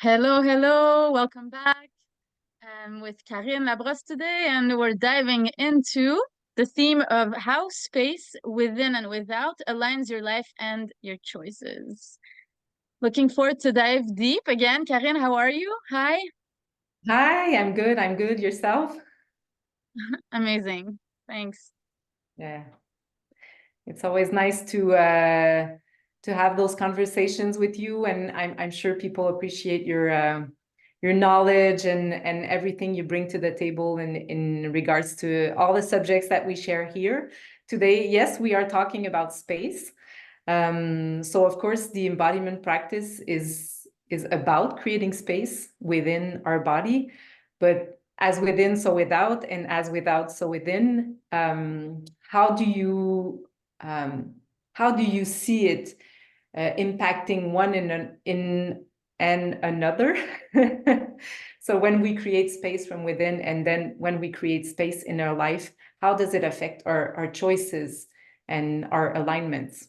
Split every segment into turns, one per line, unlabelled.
Hello, hello, welcome back. I'm with Karine Labrosse today, and we're diving into the theme of how space within and without aligns your life and your choices. Looking forward to dive deep again. Karine, how are you? Hi.
Hi, I'm good. I'm good. Yourself?
Amazing. Thanks.
Yeah. It's always nice to have those conversations with you, and I'm sure people appreciate your knowledge and everything you bring to the table in regards to all the subjects that we share here. Today, yes, we are talking about space. So of course, the embodiment practice is about creating space within our body, but as within, so without, and as without, so within. Um, how do you see it impacting one in and another? So when we create space from within, and then when we create space in our life, how does it affect our choices and our alignments?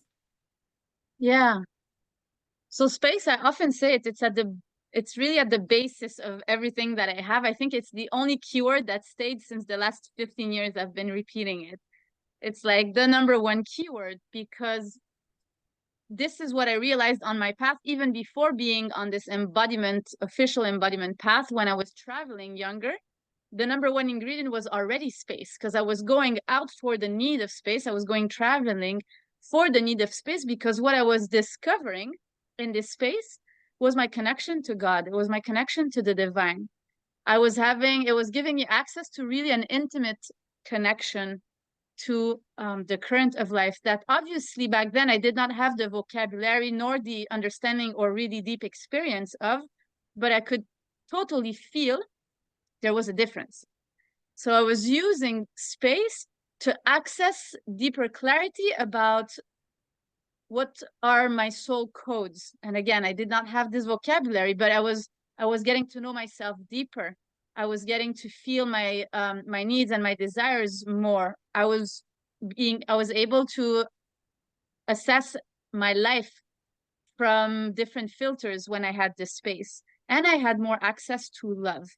Yeah. So space, I often say it's really at the basis of everything that I have. I think it's the only keyword that stayed since the last 15 years I've been repeating it. It's like the number one keyword because this is what I realized on my path, even before being on this official embodiment path when I was traveling younger. The number one ingredient was already space because I was going out for the need of space. I was going traveling for the need of space because what I was discovering in this space was my connection to God. It was my connection to the divine. It was giving me access to really an intimate connection to the current of life that obviously back then I did not have the vocabulary nor the understanding or really deep experience of, but I could totally feel there was a difference. So I was using space to access deeper clarity about what are my soul codes. And again, I did not have this vocabulary, but I was getting to know myself deeper. I was getting to feel my needs and my desires more. I was able to assess my life from different filters when I had this space. And I had more access to love.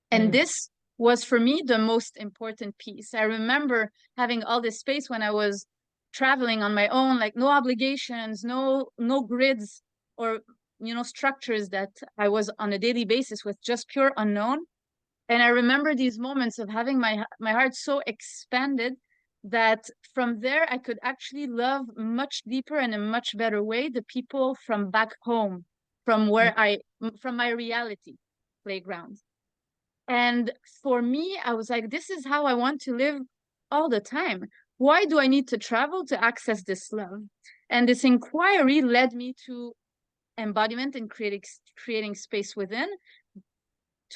And
Mm.
this was for me the most important piece. I remember having all this space when I was traveling on my own, like no obligations, no grids or structures that I was on a daily basis with, just pure unknown. And I remember these moments of having my heart so expanded that from there I could actually love much deeper and in a much better way the people from back home, from my reality playground. And for me, I was like, this is how I want to live all the time. Why do I need to travel to access this love? And this inquiry led me to embodiment and creating space within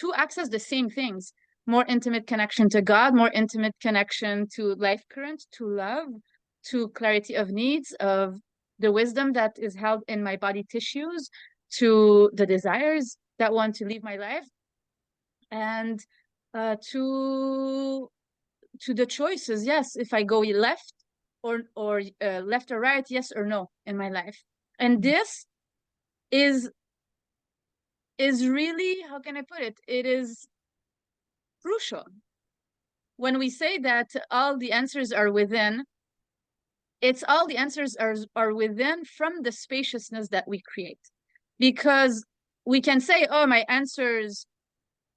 to access the same things: more intimate connection to God, more intimate connection to life current, to love, to clarity of needs, of the wisdom that is held in my body tissues, to the desires that want to leave my life, and to the choices. Yes, if I go left or left or right, yes or no in my life. And this is is really, how can I put it? It is crucial. When we say that all the answers are within, it's all the answers are within from the spaciousness that we create. Because we can say, oh, my answers,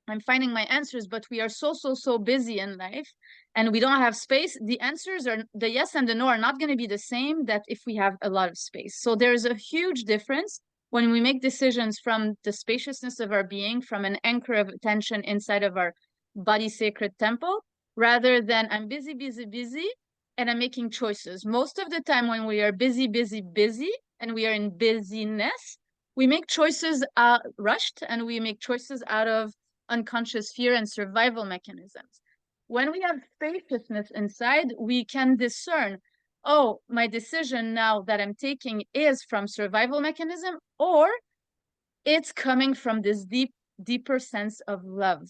I'm finding my answers, but we are so busy in life and we don't have space. The answers are the yes and the no are not going to be the same that if we have a lot of space. So there's a huge difference when we make decisions from the spaciousness of our being, from an anchor of attention inside of our body sacred temple, rather than I'm busy, and I'm making choices. Most of the time when we are busy, and we are in busyness, we make choices rushed, and we make choices out of unconscious fear and survival mechanisms. When we have spaciousness inside, we can discern, oh, my decision now that I'm taking is from survival mechanism, or it's coming from this deeper sense of love,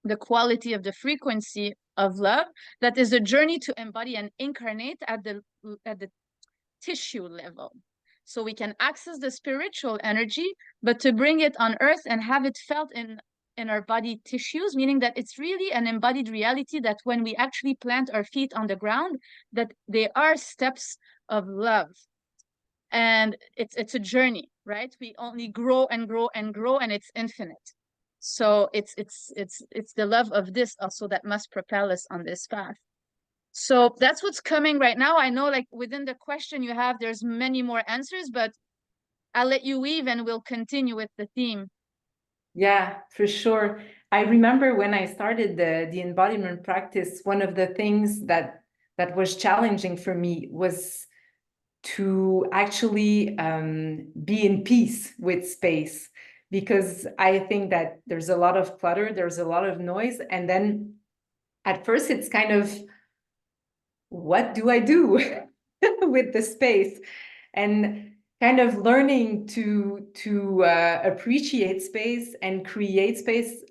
the quality of the frequency of love that is a journey to embody and incarnate at the tissue level. so we can access the spiritual energy, but to bring it on earth and have it felt in our body tissues, meaning that it's really an embodied reality, that when we actually plant our feet on the ground, that they are steps of love. And it's a journey, right? We only grow and grow and grow, and it's infinite. So it's the love of this also that must propel us on this path. So that's what's coming right now. I know, like, within the question you have, there's many more answers, but I'll let you weave and we'll continue with the theme.
Yeah, for sure. I remember when I started the embodiment practice, one of the things that was challenging for me was to actually be in peace with space, because I think that there's a lot of clutter, there's a lot of noise, and then at first it's kind of, what do I do with the space? And kind of learning to appreciate space and create space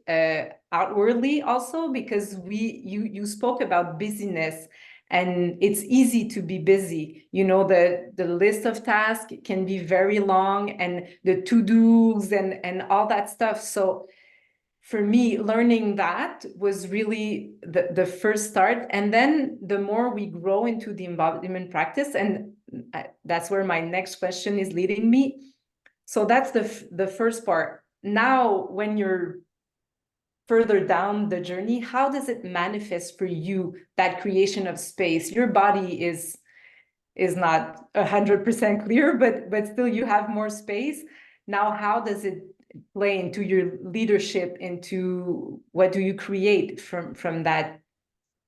outwardly also, because you spoke about busyness, and it's easy to be busy. You know, the list of tasks can be very long, and the to-dos and all that stuff. So for me, learning that was really the first start. And then the more we grow into the embodiment practice, and that's where my next question is leading me. So that's the first part. Now, when you're further down the journey, how does it manifest for you, that creation of space? Your body is not 100% clear, but still you have more space. Now, how does it play into your leadership, into what do you create from that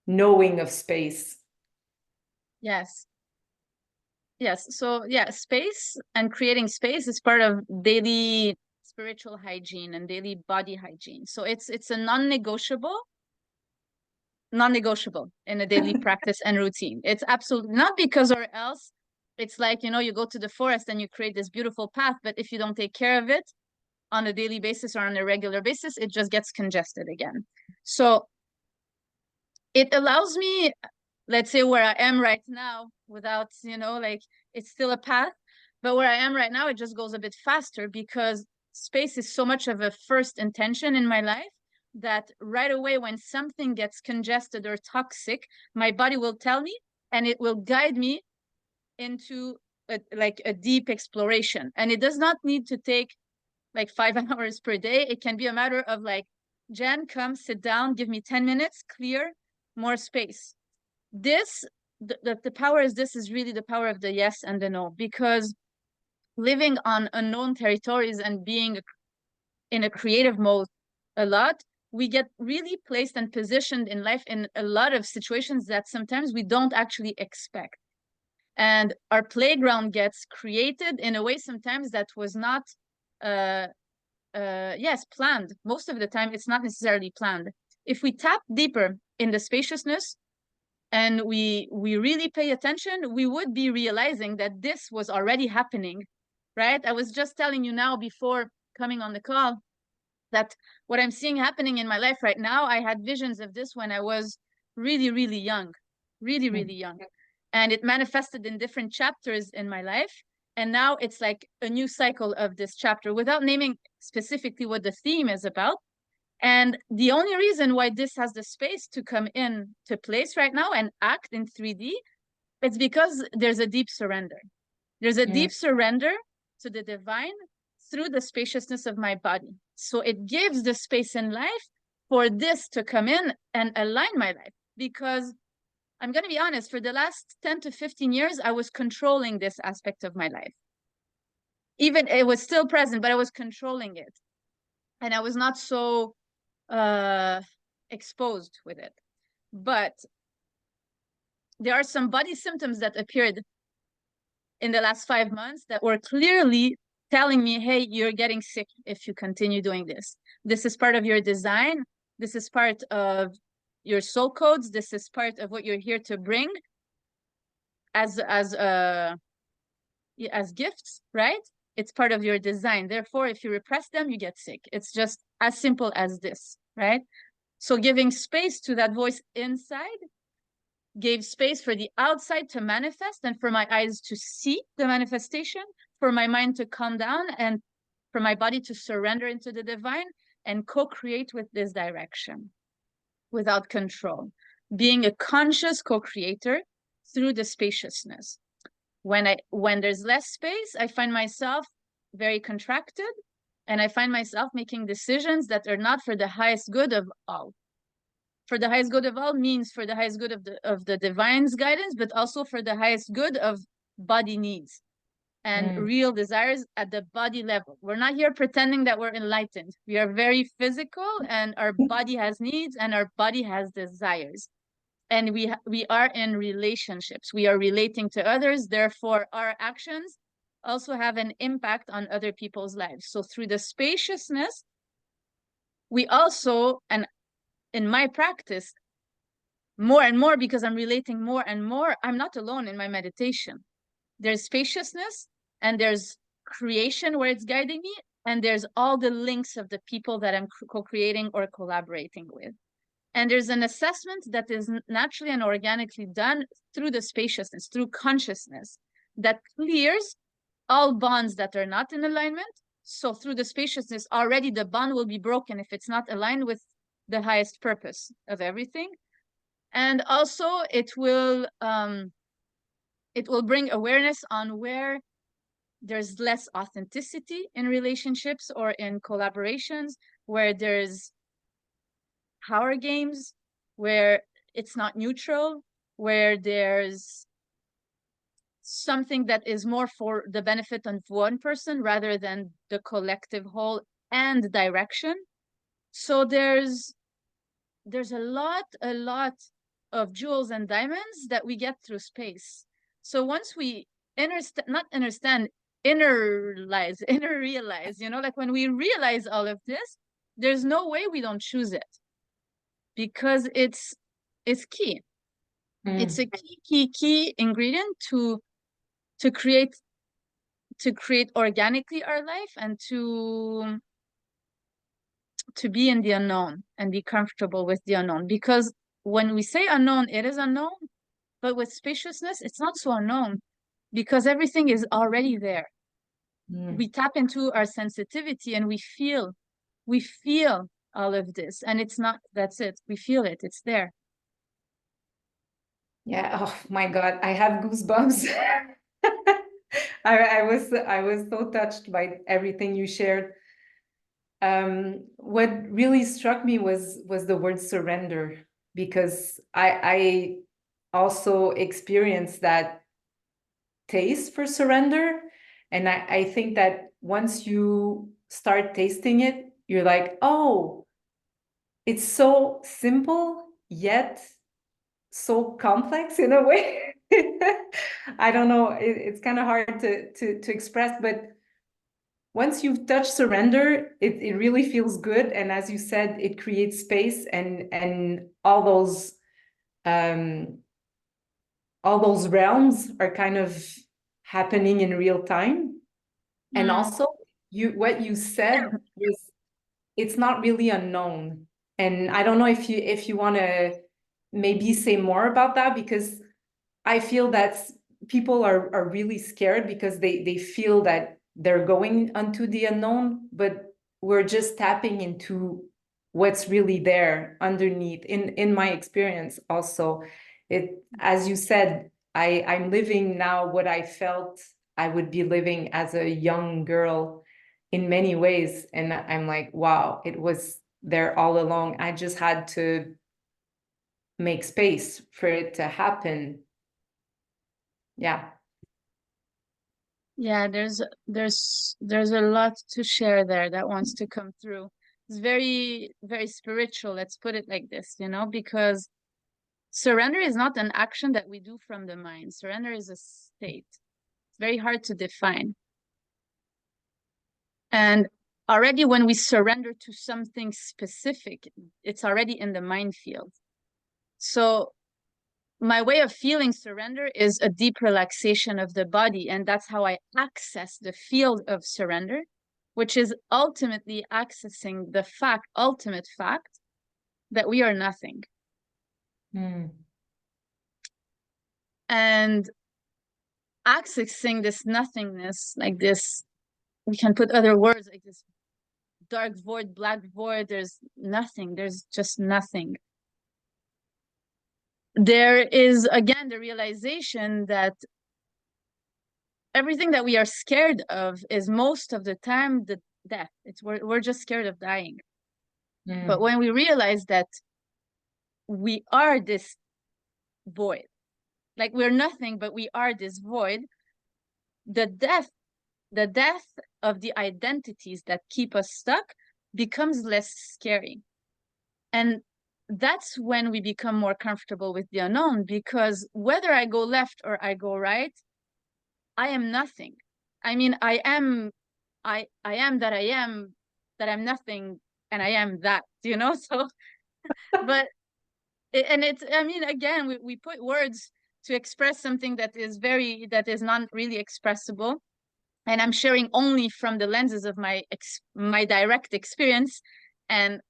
knowing of space?
Yes. Yes. So yeah, space and creating space is part of daily spiritual hygiene and daily body hygiene. So it's a non-negotiable in a daily practice and routine. It's absolutely not, because or else it's like, you know, you go to the forest and you create this beautiful path, but if you don't take care of it on a daily basis or on a regular basis, it just gets congested again. So it allows me, let's say where I am right now, without, you know, like, it's still a path, but where I am right now, it just goes a bit faster, because space is so much of a first intention in my life, that right away when something gets congested or toxic, my body will tell me, and it will guide me into a deep exploration. And it does not need to take like 5 hours per day. It can be a matter of like, Jen, come sit down, give me 10 minutes, clear, more space. This, the power is, this is really the power of the yes and the no, because living on unknown territories and being in a creative mode a lot, we get really placed and positioned in life in a lot of situations that sometimes we don't actually expect. And our playground gets created in a way sometimes that was not yes, planned. Most of the time it's not necessarily planned. If we tap deeper in the spaciousness and we really pay attention, we would be realizing that this was already happening, right? I was just telling you now before coming on the call that what I'm seeing happening in my life right now, I had visions of this when I was really, really young, really, really young. And it manifested in different chapters in my life. And now it's like a new cycle of this chapter, without naming specifically what the theme is about. And the only reason why this has the space to come in to place right now and act in 3D, it's because there's a deep surrender. There's a deep surrender to the divine through the spaciousness of my body. So it gives the space in life for this to come in and align my life. Because I'm going to be honest, for the last 10 to 15 years, I was controlling this aspect of my life. Even it was still present, but I was controlling it. And I was not so exposed with it. But there are some body symptoms that appeared in the last 5 months that were clearly telling me, hey, you're getting sick if you continue doing this. This is part of your design. This is part of your soul codes. This is part of what you're here to bring as gifts, right? It's part of your design. Therefore, if you repress them, you get sick. It's just as simple as this, right? So giving space to that voice inside gave space for the outside to manifest and for my eyes to see the manifestation, for my mind to calm down and for my body to surrender into the divine and co-create with this direction without control, being a conscious co-creator through the spaciousness. When there's less space, I find myself very contracted, and I find myself making decisions that are not for the highest good of all. For the highest good of all means for the highest good of the divine's guidance, but also for the highest good of body needs and real desires at the body level. We're not here pretending that we're enlightened. We are very physical, and our body has needs and our body has desires. And we are in relationships. We are relating to others. Therefore, our actions also have an impact on other people's lives. So through the spaciousness, we also, and in my practice, more and more, because I'm relating more and more, I'm not alone in my meditation. There's spaciousness, and there's creation where it's guiding me, and there's all the links of the people that I'm co-creating or collaborating with. And there's an assessment that is naturally and organically done through the spaciousness, through consciousness, that clears all bonds that are not in alignment. So through the spaciousness, already the bond will be broken if it's not aligned with the highest purpose of everything. And also it will bring awareness on where there's less authenticity in relationships or in collaborations, where there's power games, where it's not neutral, where there's something that is more for the benefit of one person rather than the collective whole and direction. So there's a lot of jewels and diamonds that we get through space. So once we realize, like when we realize all of this, there's no way we don't choose it, because it's key. It's a key ingredient to create organically our life, and to be in the unknown and be comfortable with the unknown. Because when we say unknown, it is unknown, but with spaciousness, it's not so unknown, because everything is already there. We tap into our sensitivity and we feel all of this, and it's not, that's it, we feel it, it's there.
Yeah, oh my God, I have goosebumps. I was so touched by everything you shared. What really struck me was the word surrender, because I also experienced that taste for surrender. And I think that once you start tasting it, you're like, oh, it's so simple, yet so complex in a way. I don't know, it's kind of hard to express, but once you've touched surrender, it really feels good. And as you said, it creates space, and all those realms are kind of happening in real time. And also what you said was, it's not really unknown. And I don't know if you want to maybe say more about that, because I feel that people are really scared because they feel that they're going onto the unknown, but we're just tapping into what's really there underneath. In my experience also, it, as you said, I'm living now what I felt I would be living as a young girl in many ways. And I'm like, wow, it was there all along. I just had to make space for it to happen. Yeah.
Yeah, there's a lot to share there that wants to come through. It's very, very spiritual, let's put it like this, because surrender is not an action that we do from the mind. Surrender is a state. It's very hard to define. And already when we surrender to something specific, it's already in the mind field. So my way of feeling surrender is a deep relaxation of the body. And that's how I access the field of surrender, which is ultimately accessing the ultimate fact that we are nothing. And accessing this nothingness, like this, we can put other words like this dark void, black void, there's nothing, there's just nothing. There is again the realization that everything that we are scared of is most of the time the death. It's we're just scared of dying. But when we realize that we are this void, like we're nothing, but we are this void, the death of the identities that keep us stuck becomes less scary. And that's when we become more comfortable with the unknown, because whether I go left or I go right, I am nothing. I mean, I am that I am, that I'm nothing, and I am that, you know? So, but, and it's, I mean, again, we put words to express something that is not really expressible. And I'm sharing only from the lenses of my direct experience. And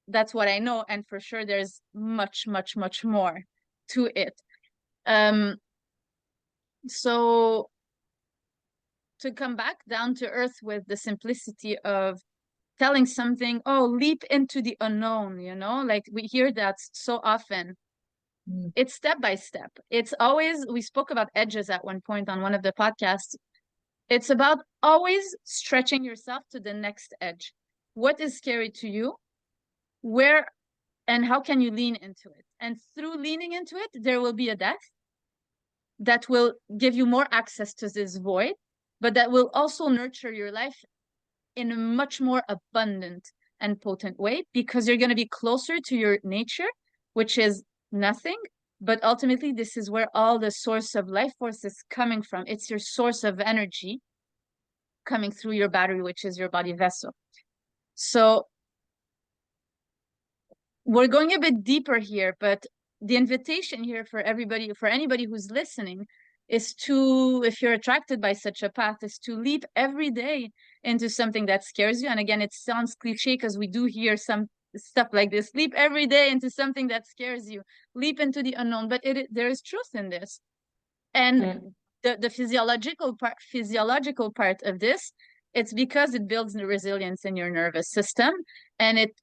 that's what I know. And for sure, there's much, much, much more to it. So to come back down to earth with the simplicity of telling something, oh, leap into the unknown, you know, like we hear that so often. It's step by step. It's always, we spoke about edges at one point on one of the podcasts. It's about always stretching yourself to the next edge. What is scary to you? Where and how can you lean into it? And through leaning into it, there will be a death that will give you more access to this void, but that will also nurture your life in a much more abundant and potent way, because you're going to be closer to your nature, which is nothing. But ultimately, this is where all the source of life force is coming from. It's your source of energy coming through your battery, which is your body vessel. So we're going a bit deeper here, but the invitation here for everybody, for anybody who's listening, is to, if you're attracted by such a path, is to leap every day into something that scares you. And again, it sounds cliche because we do hear some stuff like this: leap every day into something that scares you, leap into the unknown. But there is truth in this. And the physiological part of this, it's because it builds the resilience in your nervous system, and it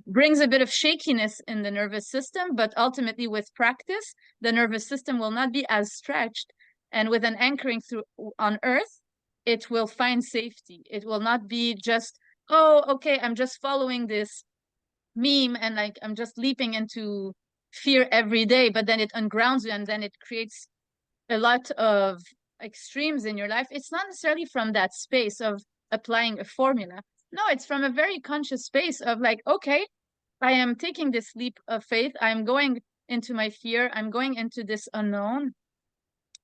brings a bit of shakiness in the nervous system. But ultimately, with practice, the nervous system will not be as stretched, and with an anchoring through on earth, it will find safety. It will not be just, oh, okay, I'm just following this meme and like I'm just leaping into fear every day, but then it ungrounds you and then it creates a lot of extremes in your life. It's not necessarily from that space of applying a formula. No, it's from a very conscious space of like, okay, I am taking this leap of faith. I'm going into my fear. I'm going into this unknown,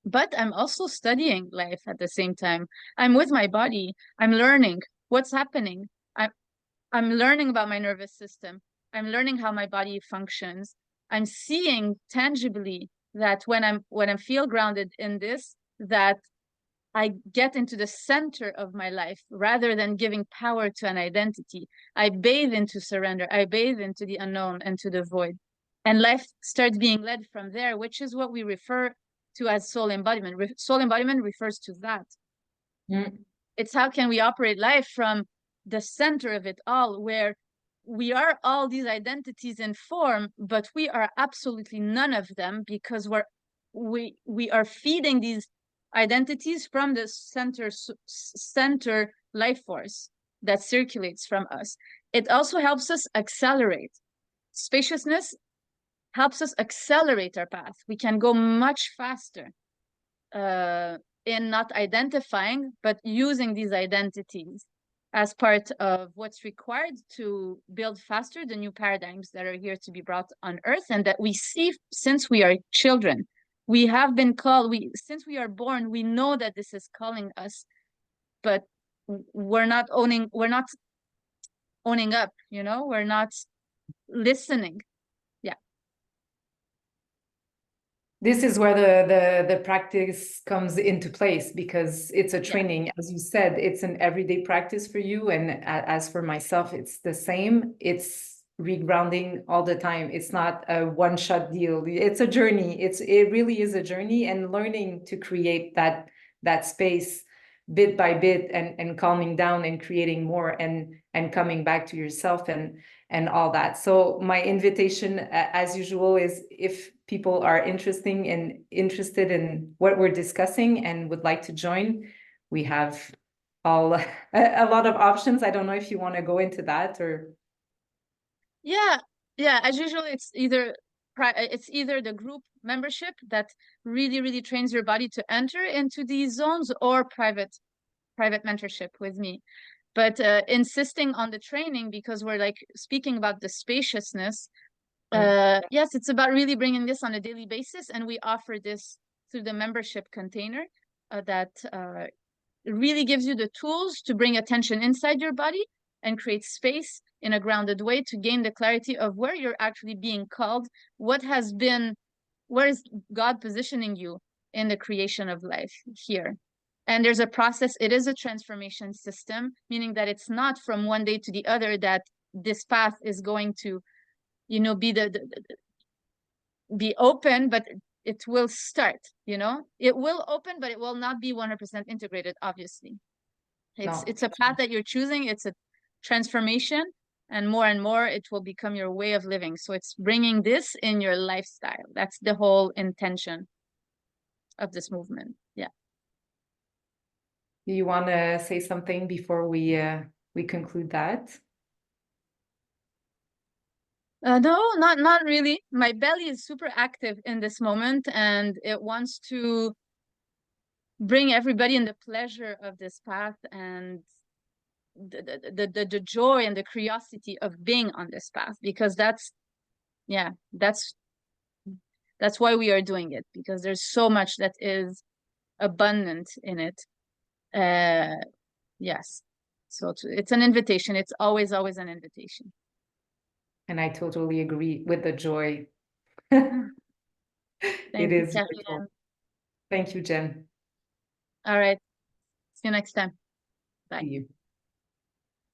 but I'm also studying life at the same time. I'm with my body. I'm learning what's happening. I'm learning about my nervous system. I'm learning how my body functions. I'm seeing tangibly that when I feel grounded in this, that I get into the center of my life rather than giving power to an identity. I bathe into surrender. I bathe into the unknown and to the void. And life starts being led from there, which is what we refer to as soul embodiment. Soul embodiment refers to that. It's how can we operate life from the center of it all, where we are all these identities in form, but we are absolutely none of them, because we are feeding these identities from the center life force that circulates from us. It also helps us accelerate. Spaciousness helps us accelerate our path. We can go much faster in not identifying, but using these identities as part of what's required to build faster the new paradigms that are here to be brought on earth, and that we see since we are children. We have been called, since we are born, we know that this is calling us, but we're not owning up, you know, we're not listening. Yeah.
This is where the practice comes into place, because it's a training. Yeah. As you said, it's an everyday practice for you. And as for myself, it's the same. It's regrounding all the time. It's not a one-shot deal. It's a journey. It really is a journey, and learning to create that space bit by bit, and calming down and creating more, and coming back to yourself, and all that. So my invitation, as usual, is if people are interested in what we're discussing and would like to join, we have all a lot of options. I don't know if you want to go into that, or
Yeah, yeah. As usual, it's either the group membership that really trains your body to enter into these zones, or private mentorship with me. But insisting on the training, because we're like speaking about the spaciousness. Yes, it's about really bringing this on a daily basis, and we offer this through the membership container that really gives you the tools to bring attention inside your body and create space in a grounded way to gain the clarity of where you're actually being called, where is God positioning you in the creation of life here. And there's a process, it is a transformation system, meaning that it's not from one day to the other that this path is going to, be open, but it will start, it will open, but it will not be 100% integrated, obviously. It's a path that you're choosing. It's a transformation, and more it will become your way of living. So it's bringing this in your lifestyle. That's the whole intention of this movement. Yeah.
Do you want to say something before we conclude that?
No, not really. My belly is super active in this moment, and it wants to bring everybody in the pleasure of this path, and the joy and the curiosity of being on this path, because that's why we are doing it, because there's so much that is abundant in it. Yes, so it's an invitation. It's always an invitation.
And I totally agree with the joy.
Thank
It
you,
is beautiful. Thank you, Jen.
All right, see you next time. Bye.
See you.